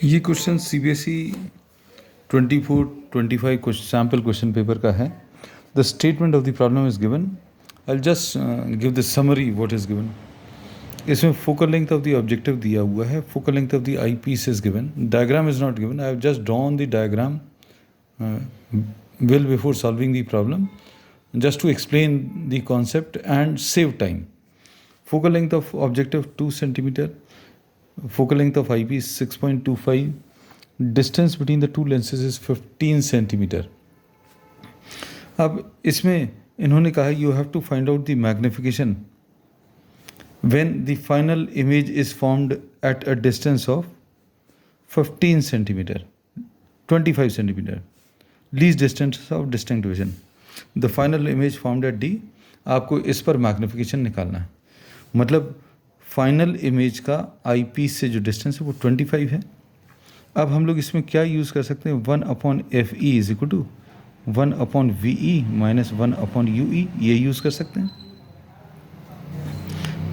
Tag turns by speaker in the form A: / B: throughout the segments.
A: ये question CBSE 24-25 sample question paper का है. The statement of the problem is given. I just give the summary what is given. इसमें focal length of the objective दिया हुआ है. Focal length of the I piece is given. Diagram is not given. I have just drawn the diagram well before solving the problem, just to explain the concept and save time. Focal length of objective 2 centimeter. Focal length of eyepiece 6.25. Distance between the two lenses is 15 centimeter. अब इसमें इन्होंने कहा you have to find out the magnification when the final image is formed at a distance of 15 centimeter, 25 centimeter. Least distance of distinct vision. The final image formed at D. आपको इस पर magnification निकालना है. मतलब final image का आई piece से जो distance है वो 25 है. अब हम लोग इसमें क्या यूज़ कर सकते हैं? 1/FE is equal to 1/VE minus 1/UE. ये यूज़ कर सकते हैं.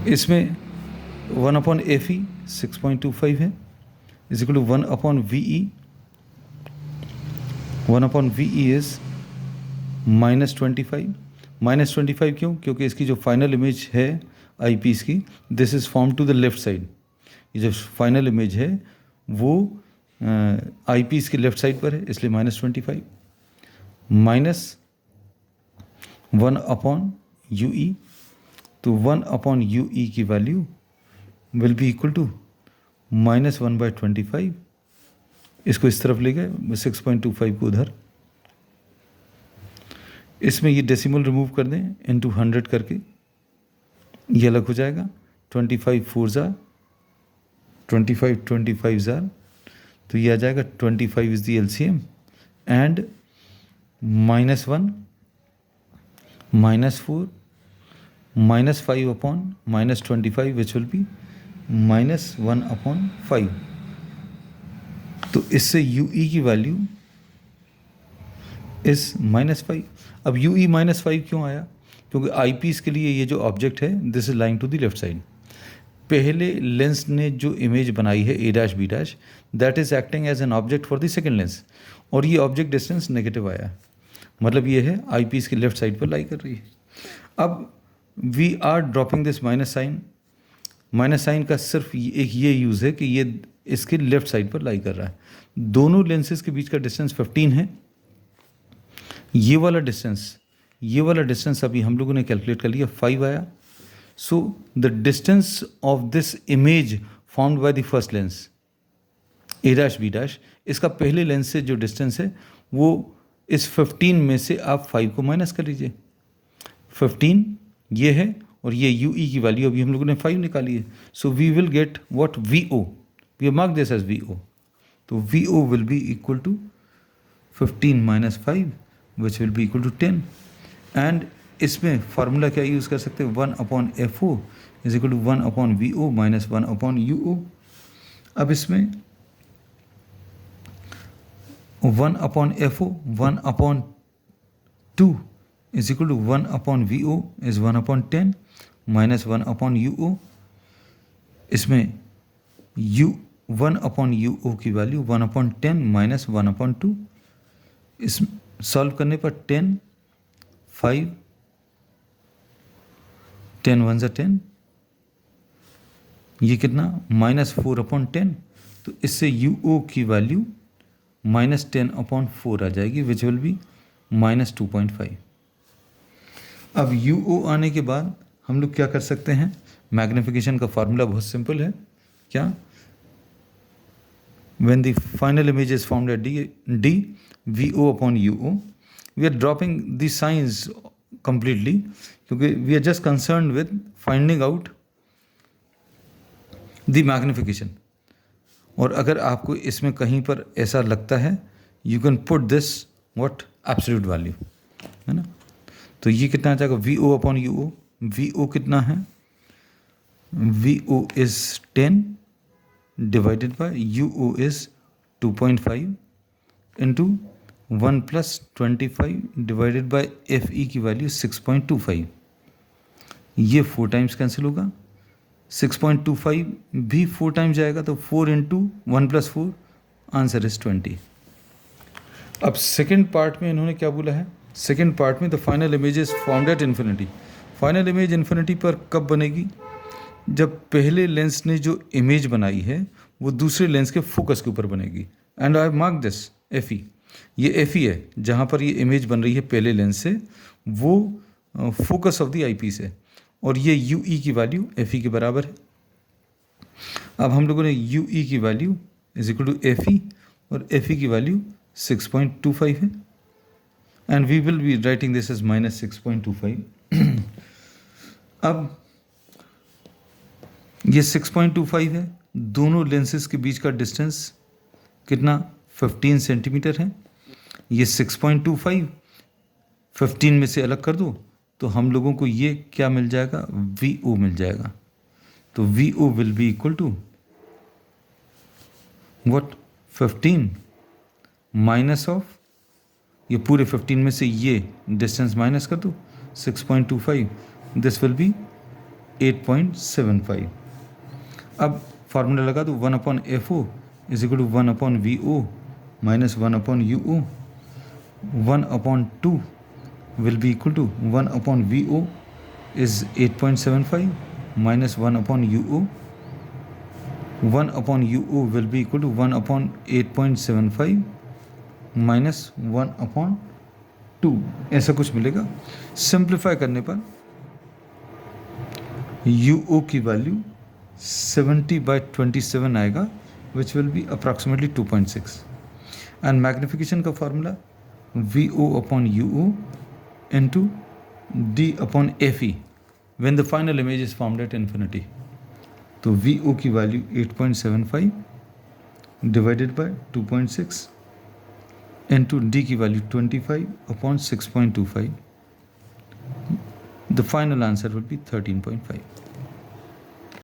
A: इसमें 1/FE 6.25 है is equal to 1/VE. 1/VE is -25. -25 क्यों? क्योंकि इसकी जो फाइनल इमेज है आई पीस की, this is form to the left side. ये जो फाइनल इमेज है वो आई पीस की लेफ्ट साइड पर है, इसलिए -25 माइनस 1/UE. तो 1/UE की value will be equal to -1/25. इसको इस तरफ ले गए, 6.25 को उधर. इसमें ये डेसिमल रिमूव कर दें इनटू 100 करके, ये अलग हो जाएगा. 25 4 जार 25 जार, तो ये आ जाएगा 25 is the LCM and -1 -4 -5 upon -25 which will be -1/5. तो इससे UE की वैल्यू इस -5. अब UE -5 क्यों आया? क्योंकि आई पीस के लिए ये जो ऑब्जेक्ट है this is lying to the left side. पहले लेंस ने जो इमेज बनाई है A', that is acting as an object for the second lens, और ये ऑब्जेक्ट डिस्टेंस नेगेटिव आया. मतलब ये है आई पीस की लेफ्ट साइड पर लाई कर रही है. अब we are dropping this minus sign. Minus sign का सिर्फ एक ये यूज़ है कि ये इसके लेफ्ट साइड पर लाई कर रहा है. दोनों लेंसेज के बीच का डिस्टेंस 15 है. ये वाला डिस्टेंस अभी हम लोगों ने कैलकुलेट कर लिया, 5 आया. So the distance of this image formed by the first lens A', इसका पहले लेंस से जो डिस्टेंस है वो इस 15 में से आप 5 को माइनस कर लीजिए. 15 ये है और ये UE की वैल्यू अभी हम लोगों ने 5 निकाली है. So we will get what VO. We have marked this as VO. तो VO will be equal to 15 minus 5 which will be equal to 10. And इसमें फार्मूला क्या यूज़ कर सकते हैं? 1/FO is equal to 1/VO minus 1/UO. अब इसमें 1/FO 1/2 is equal to 1/VO is 1/10 minus 1/UO. इसमें 1/UO की वैल्यू 1/10 माइनस 1/2. इस सॉल्व करने पर 10 5 10 1 10, ये कितना? -4/10. तो इससे UO की वैल्यू -10/4 आ जाएगी विच विल बी -2.5. अब UO आने के बाद हम लोग क्या कर सकते हैं? मैग्निफिकेशन का फार्मूला बहुत सिंपल है. क्या? When the final image is formed at D, VO/UO. We are dropping the signs completely क्योंकि we are just concerned with finding out the magnification. और अगर आपको इसमें कहीं पर ऐसा लगता है you can put this what absolute value, है ना? तो ये कितना आ जाएगा? VO/UO. VO कितना है? VO is 10 divided by UO is 2.5 into 1 plus 25 divided by FE की वैल्यू 6.25. ये 4 टाइम्स कैंसिल होगा. 6.25 भी 4 टाइम्स जाएगा तो 4 इंटू 1 प्लस 4 आंसर इज 20। अब सेकेंड पार्ट में इन्होंने क्या बोला है, सेकेंड पार्ट में the final image is formed at infinity. Final image infinity पर कब बनेगी, जब पहले लेंस ने जो इमेज बनाई है वो दूसरे लेंस के फोकस के ऊपर बनेगी। And I mark this F E, ये एफ ई है जहाँ पर ये इमेज बन रही है पहले लेंस से, वो focus of the I piece है, और ये यू ई की वैल्यू एफ ई के बराबर है। अब हम लोगों ने यू ई की value is equal to F E, और एफ ई की वैल्यू 6.25 है, and we will be writing this is -6.25। अब ये 6.25 है, दोनों लेंसेज के बीच का डिस्टेंस कितना 15 सेंटीमीटर है। ये 6.25 15 में से अलग कर दो तो हम लोगों को ये क्या मिल जाएगा, वी ओ मिल जाएगा। तो V O will be equal to what, 15 minus of, ये पूरे 15 में से ये डिस्टेंस माइनस कर दो 6.25, दिस विल बी 8.75। अब फार्मूला लगा दो 1/FO is equal to 1/VO minus 1/UO, 1/2 will be equal to 1/VO is 8.75 minus 1/UO, 1/UO will be equal to 1/8.75 minus 1/2, ऐसा कुछ मिलेगा। सिंप्लीफाई करने पर UO की वैल्यू 70/27 आएगा, which will be approximately 2.6, and magnification का formula VO/UO into D/FE when the final image is formed at infinity। तो VO की value 8.75 divided by 2.6 into D की value 25/6.25, the final answer will be 13.5।